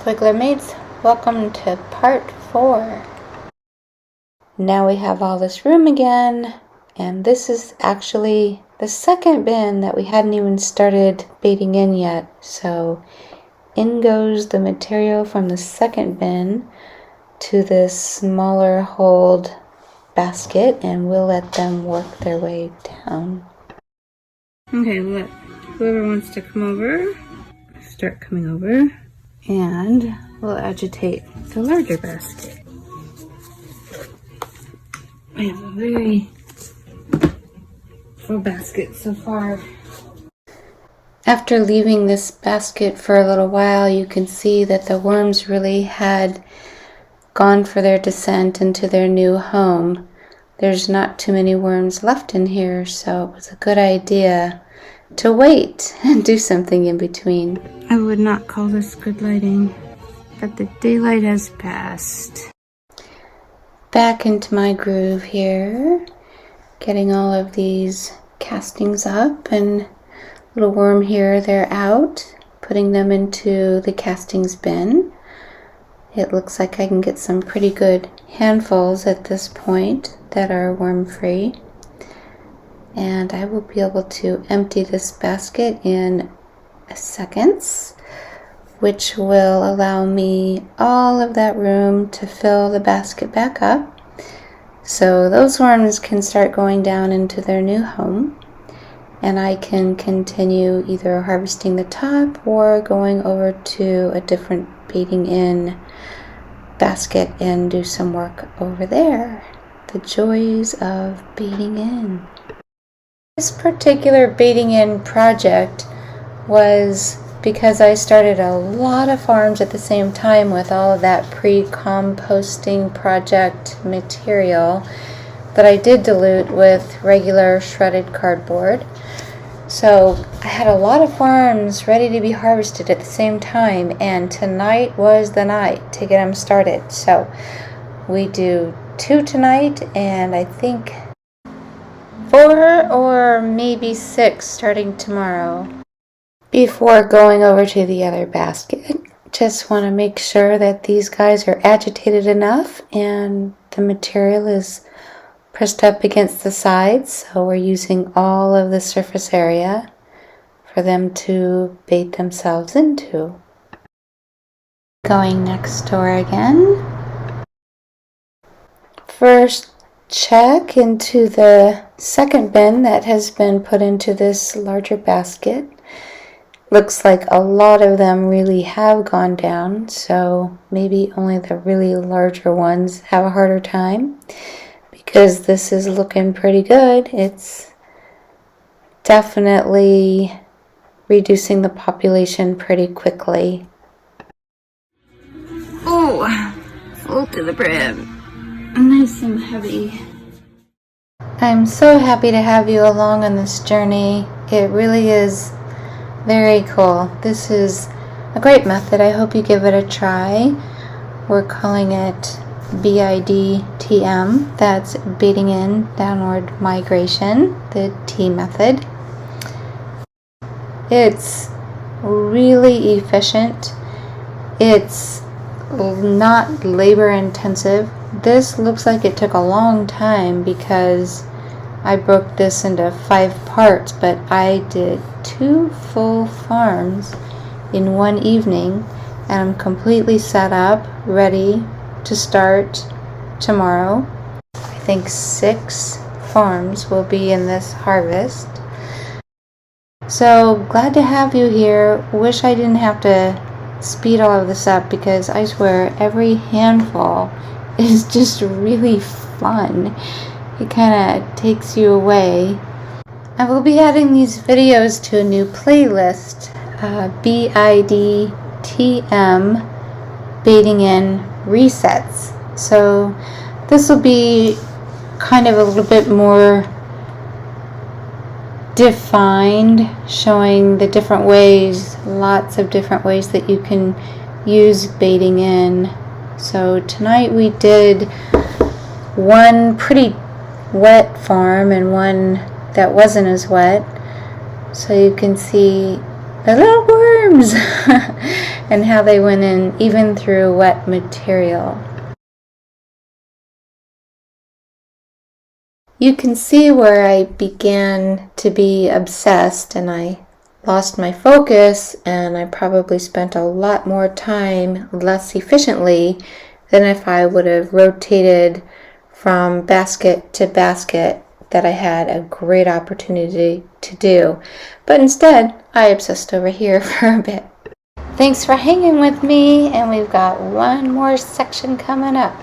Squiggler mates, welcome to part 4. Now we have all this room again, and this is actually the second bin that we hadn't even started baiting in yet. So in goes the material from the second bin to this smaller hold basket, and we'll let them work their way down. Okay, look, whoever wants to come over, start coming over. And we'll agitate the larger basket. We have a very full basket so far. After leaving this basket for a little while, you can see that the worms really had gone for their descent into their new home. There's not too many worms left in here, so it was a good idea to wait and do something in between. I would not call this good lighting, but the daylight has passed. Back into my groove here, getting all of these castings up, and little worm here, they're out, putting them into the castings bin. It looks like I can get some pretty good handfuls at this point that are worm free. And I will be able to empty this basket in seconds, which will allow me all of that room to fill the basket back up. So those worms can start going down into their new home, and I can continue either harvesting the top or going over to a different baiting in basket and do some work over there. The joys of baiting in. This particular baiting in project was because I started a lot of farms at the same time with all of that pre-composting project material that I did dilute with regular shredded cardboard. So I had a lot of farms ready to be harvested at the same time, and tonight was the night to get them started. So we do 2 tonight, and I think 4 or maybe 6 starting tomorrow. Before going over to the other basket, just want to make sure that these guys are agitated enough and the material is pressed up against the sides, so we're using all of the surface area for them to bait themselves into. Going next door again. First, check into the second bin that has been put into this larger basket. Looks like a lot of them really have gone down, so maybe only the really larger ones have a harder time, because this is looking pretty good. It's definitely reducing the population pretty quickly. Oh, full to the brim. Nice and heavy. I'm so happy to have you along on this journey. It really is very cool. This is a great method. I hope you give it a try. We're calling it BIDTM. That's baiting in downward migration, the T method. It's really efficient. It's not labor intensive. This looks like it took a long time because I broke this into 5 parts, but I did 2 full farms in one evening, and I'm completely set up, ready to start tomorrow. I think 6 farms will be in this harvest. So glad to have you here. Wish I didn't have to speed all of this up, because I swear every handful is just really fun. It kind of takes you away. I will be adding these videos to a new playlist, BIDTM Baiting In Resets. So this will be kind of a little bit more defined, showing the different ways, lots of different ways that you can use baiting in. So tonight we did one pretty wet farm and one that wasn't as wet. So you can see the little worms and how they went in even through wet material. You can see where I began to be obsessed and I lost my focus, and I probably spent a lot more time less efficiently than if I would have rotated from basket to basket that I had a great opportunity to do. But instead, I obsessed over here for a bit. Thanks for hanging with me, and we've got one more section coming up.